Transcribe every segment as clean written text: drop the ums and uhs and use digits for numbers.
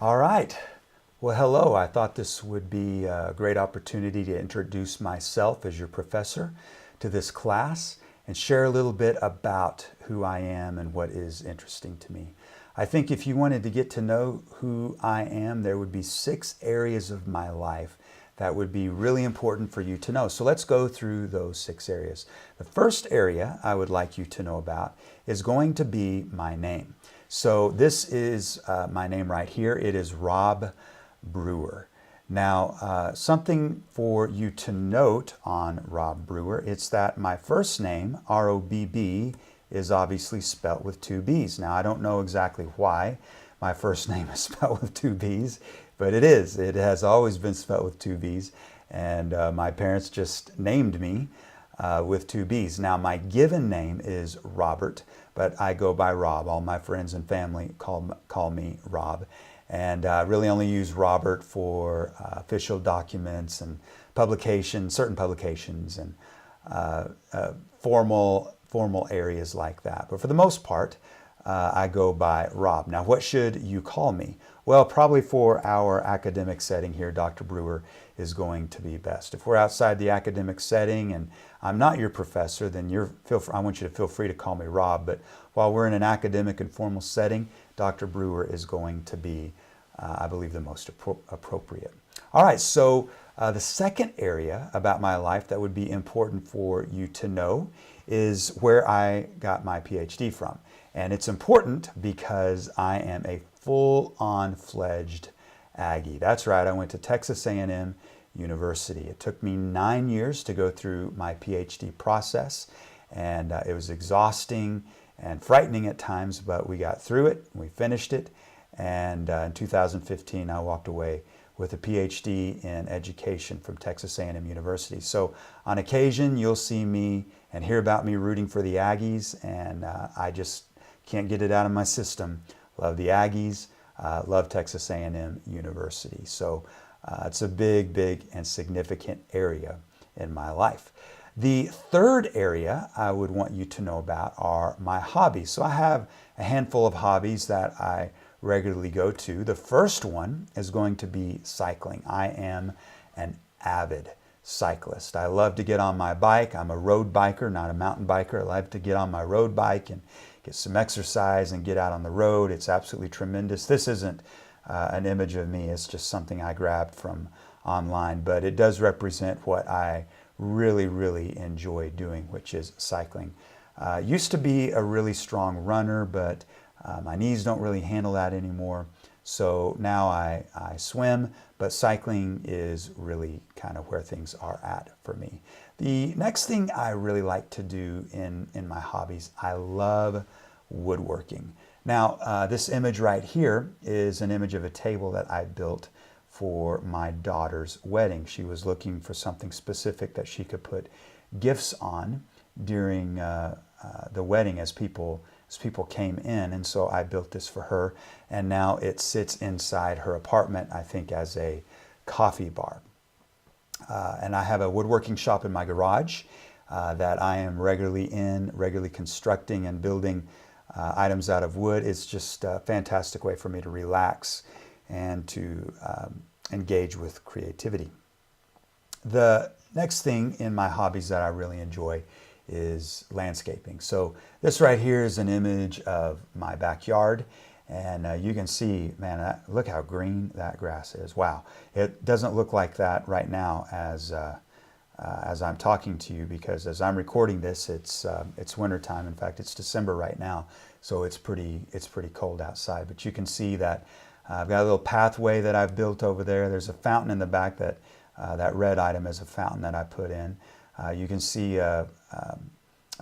All right. Well, hello. I thought this would be a great opportunity to introduce myself as your professor to this class and share a little bit about who I am and what is interesting to me. I think if you wanted to get to know who I am, there would be 6 areas of my life that would be really important for you to know. So let's go through those 6 areas. The first area I would like you to know about is going to be my name. So this is my name right here. It is Robb Brewer. Now, something for you to note on Robb Brewer, it's that my first name, R-O-B-B, is obviously spelt with 2 B's. Now, I don't know exactly why my first name is spelled with 2 B's, but it is. It has always been spelled with 2 B's, and my parents just named me with 2 B's. Now, my given name is Robert, but I go by Robb. All my friends and family call me Robb. And I really only use Robert for official documents and publications, certain publications, and formal areas like that. But for the most part, I go by Robb. Now, what should you call me? Well, probably for our academic setting here, Dr. Brewer is going to be best. If we're outside the academic setting and I'm not your professor, then I want you to feel free to call me Robb. But while we're in an academic and formal setting, Dr. Brewer is going to be, I believe, the most appropriate. All right, so the second area about my life that would be important for you to know is where I got my PhD from. And it's important because I am a full-on fledged Aggie. That's right, I went to Texas A&M University. It took me 9 years to go through my PhD process, and it was exhausting and frightening at times, but we got through it, we finished it, and in 2015 I walked away with a PhD in education from Texas A&M University. So on occasion you'll see me and hear about me rooting for the Aggies, and I just can't get it out of my system. Love the Aggies, love Texas A&M University. So it's a big, big and significant area in my life. The third area I would want you to know about are my hobbies. So I have a handful of hobbies that I regularly go to. The first one is going to be cycling. I am an avid cyclist. I love to get on my bike. I'm a road biker, not a mountain biker. I love to get on my road bike and get some exercise and get out on the road. It's absolutely tremendous. This isn't an image of me. It's just something I grabbed from online, but it does represent what I really, really enjoy doing, which is cycling. Used to be a really strong runner, but my knees don't really handle that anymore. So now I swim, but cycling is really kind of where things are at for me. The next thing I really like to do in my hobbies, I love woodworking. Now, this image right here is an image of a table that I built for my daughter's wedding. She was looking for something specific that she could put gifts on during the wedding as people came in, and so I built this for her, and now it sits inside her apartment, I think, as a coffee bar. And I have a woodworking shop in my garage that I am regularly constructing and building items out of wood. It's just a fantastic way for me to relax and to engage with creativity. The next thing in my hobbies that I really enjoy is landscaping. So this right here is an image of my backyard, and you can see, man, look how green that grass is. Wow. It doesn't look like that right now as I'm talking to you, because as I'm recording this, it's winter time. In fact, it's December right now, so it's pretty cold outside. But you can see that I've got a little pathway that I've built over there. There's a fountain in the back that red item is a fountain that I put in. You can see a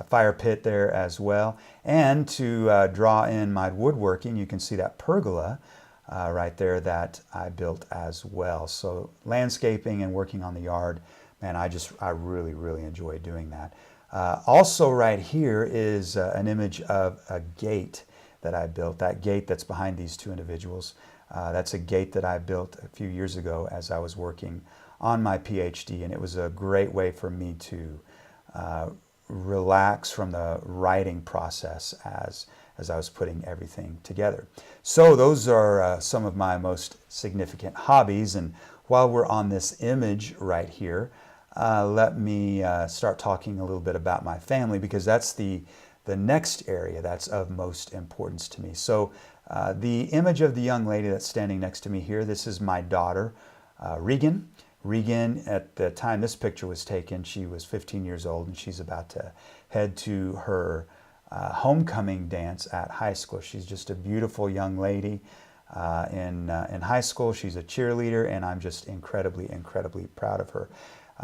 fire pit there as well. And to draw in my woodworking, you can see that pergola right there that I built as well. So landscaping and working on the yard, man, I really, really enjoy doing that. Also right here is an image of a gate that I built. That gate that's behind these 2 individuals, that's a gate that I built a few years ago as I was working on my PhD, and it was a great way for me to relax from the writing process as I was putting everything together. So those are some of my most significant hobbies. And while we're on this image right here, let me start talking a little bit about my family, because that's the next area that's of most importance to me. So the image of the young lady that's standing next to me here, this is my daughter, Regan. Regan, at the time this picture was taken, she was 15 years old, and she's about to head to her homecoming dance at high school. She's just a beautiful young lady in high school. She's a cheerleader, and I'm just incredibly, incredibly proud of her.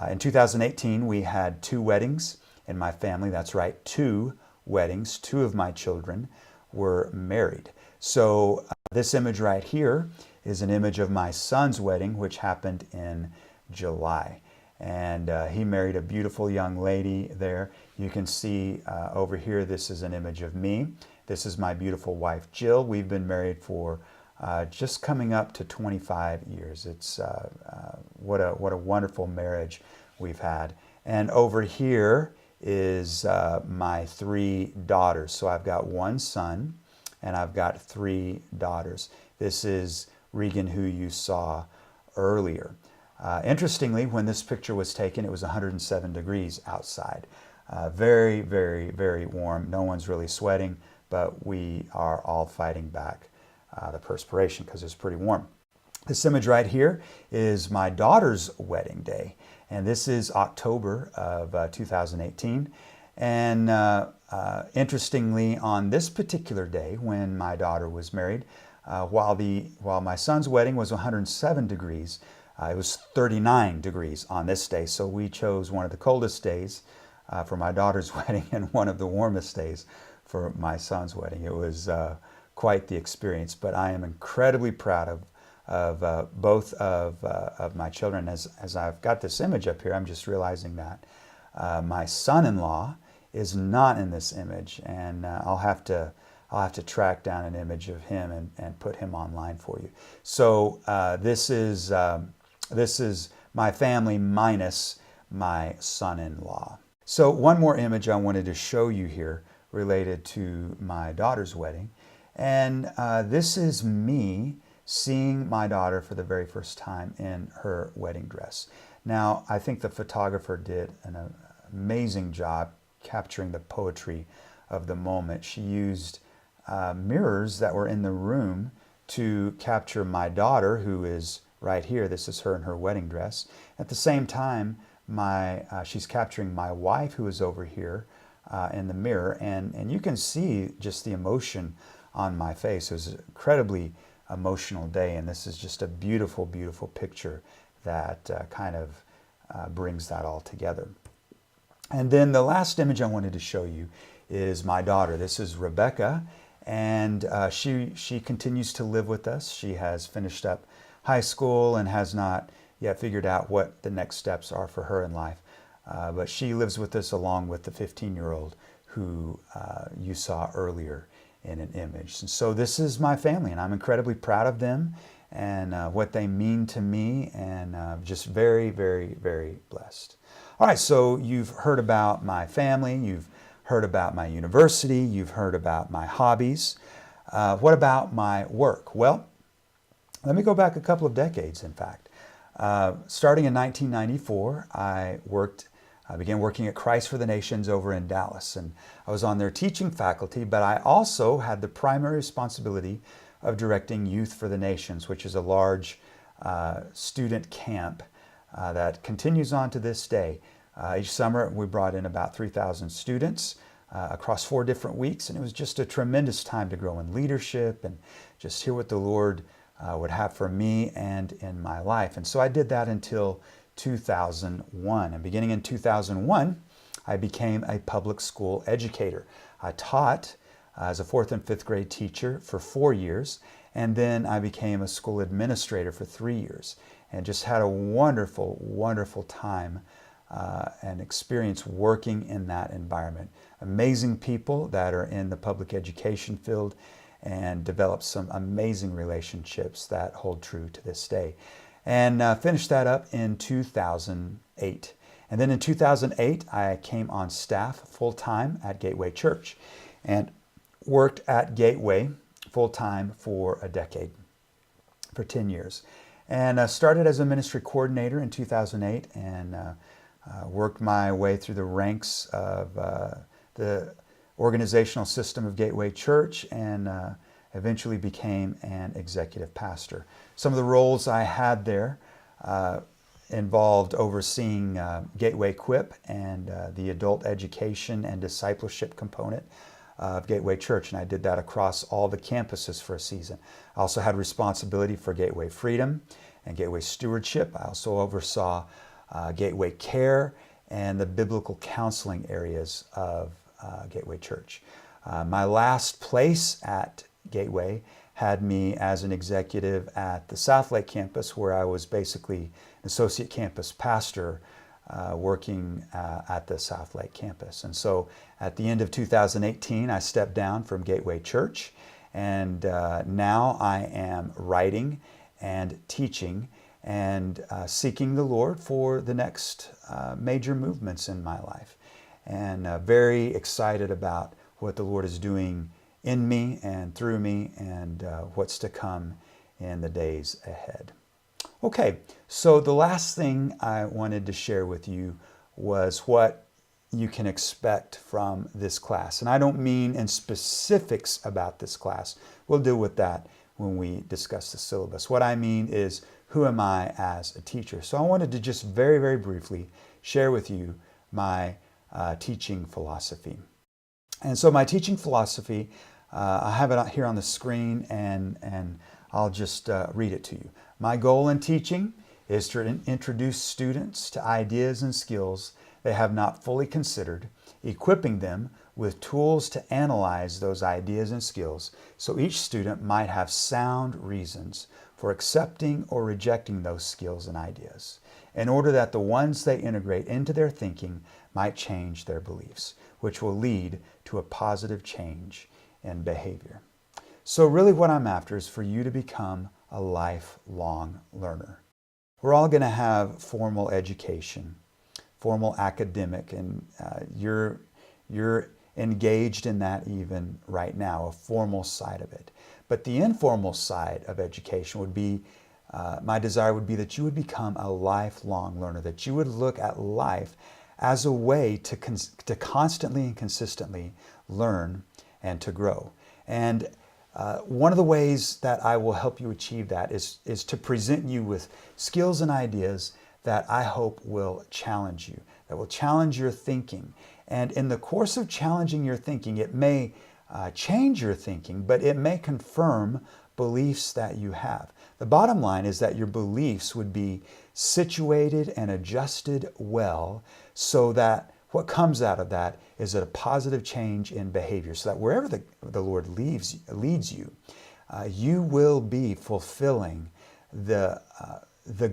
In 2018, we had 2 weddings in my family. That's right, 2 weddings. 2 of my children were married. So this image right here is an image of my son's wedding, which happened in July. And he married a beautiful young lady there. You can see over here, this is an image of me. This is my beautiful wife, Jill. We've been married for just coming up to 25 years. It's what a wonderful marriage we've had. And over here is my 3 daughters. So I've got 1 son and I've got 3 daughters. This is Regan, who you saw earlier. Interestingly, when this picture was taken, it was 107 degrees outside. Very, very, very warm. No one's really sweating, but we are all fighting back the perspiration because it's pretty warm. This image right here is my daughter's wedding day, and this is October of 2018. And interestingly, on this particular day when my daughter was married, while my son's wedding was 107 degrees, it was 39 degrees on this day. So we chose one of the coldest days for my daughter's wedding and one of the warmest days for my son's wedding. It was quite the experience, but I am incredibly proud of both of my children. As I've got this image up here, I'm just realizing that my son-in-law is not in this image, and I'll have to track down an image of him and put him online for you. So this is my family minus my son-in-law. So one more image I wanted to show you here related to my daughter's wedding. And this is me seeing my daughter for the very first time in her wedding dress. Now, I think the photographer did an amazing job capturing the poetry of the moment. She used mirrors that were in the room to capture my daughter, who is right here. This is her in her wedding dress. At the same time, she's capturing my wife, who is over here in the mirror, and you can see just the emotion on my face. It was an incredibly emotional day, and this is just a beautiful, beautiful picture that kind of brings that all together. And then the last image I wanted to show you is my daughter. This is Rebecca, and she continues to live with us. She has finished up high school and has not yet figured out what the next steps are for her in life. But she lives with us along with the 15-year-old who you saw earlier in an image. And so this is my family, and I'm incredibly proud of them and what they mean to me, and just very, very, very blessed. All right, so you've heard about my family, you've heard about my university, you've heard about my hobbies. What about my work? Well, let me go back a couple of decades, in fact. Starting in 1994, I began working at Christ for the Nations over in Dallas, and I was on their teaching faculty, but I also had the primary responsibility of directing Youth for the Nations, which is a large student camp that continues on to this day. Each summer we brought in about 3,000 students across 4 different weeks, and it was just a tremendous time to grow in leadership and just hear what the Lord would have for me and in my life. And so I did that until 2001. And beginning in 2001, I became a public school educator. I taught as a 4th and 5th grade teacher for 4 years, and then I became a school administrator for 3 years, and just had a wonderful, wonderful time and experience working in that environment. Amazing people that are in the public education field, and developed some amazing relationships that hold true to this day. And finished that up in 2008. And then in 2008, I came on staff full-time at Gateway Church. And worked at Gateway full-time for a decade, for 10 years. And started as a ministry coordinator in 2008 and worked my way through the ranks of the organizational system of Gateway Church and eventually became an executive pastor. Some of the roles I had there involved overseeing Gateway Equip and the adult education and discipleship component of Gateway Church, and I did that across all the campuses for a season. I also had responsibility for Gateway Freedom and Gateway Stewardship. I also oversaw Gateway Care and the biblical counseling areas of Gateway Church. My last place at Gateway had me as an executive at the South Lake campus, where I was basically an associate campus pastor working at the South Lake campus. And so at the end of 2018, I stepped down from Gateway Church, and now I am writing and teaching and seeking the Lord for the next major movements in my life. And very excited about what the Lord is doing in me and through me and what's to come in the days ahead. Okay, so the last thing I wanted to share with you was what you can expect from this class. And I don't mean in specifics about this class. We'll deal with that when we discuss the syllabus. What I mean is, who am I as a teacher? So I wanted to just very, very briefly share with you my teaching philosophy. And so my teaching philosophy, I have it here on the screen, and I'll just read it to you. My goal in teaching is to introduce students to ideas and skills they have not fully considered, equipping them with tools to analyze those ideas and skills so each student might have sound reasons for accepting or rejecting those skills and ideas, in order that the ones they integrate into their thinking might change their beliefs, which will lead to a positive change in behavior. So really what I'm after is for you to become a lifelong learner. We're all going to have formal education, formal academic, and you're engaged in that even right now, a formal side of it. But the informal side of education would be, my desire would be that you would become a lifelong learner, that you would look at life as a way to constantly and consistently learn and to grow. And one of the ways that I will help you achieve that is to present you with skills and ideas that I hope will challenge you, that will challenge your thinking. And in the course of challenging your thinking, it may change your thinking, but it may confirm beliefs that you have. The bottom line is that your beliefs would be situated and adjusted well so that what comes out of that is a positive change in behavior, so that wherever the Lord leads you, you will be fulfilling the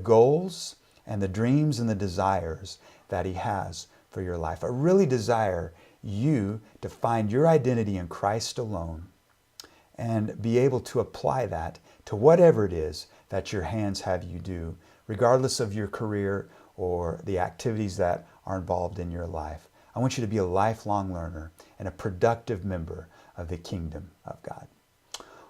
goals and the dreams and the desires that He has for your life. I really desire you to find your identity in Christ alone and be able to apply that to whatever it is that your hands have you do, regardless of your career or the activities that are involved in your life. I want you to be a lifelong learner and a productive member of the kingdom of God.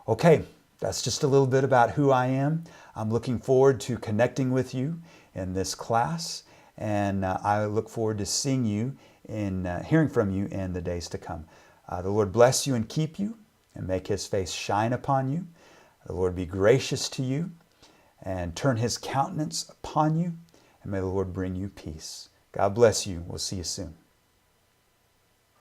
Okay, that's just a little bit about who I am. I'm looking forward to connecting with you in this class, and I look forward to seeing you and hearing from you in the days to come. The Lord bless you and keep you and make His face shine upon you. The Lord be gracious to you and turn His countenance upon you, and may the Lord bring you peace. God bless you. We'll see you soon.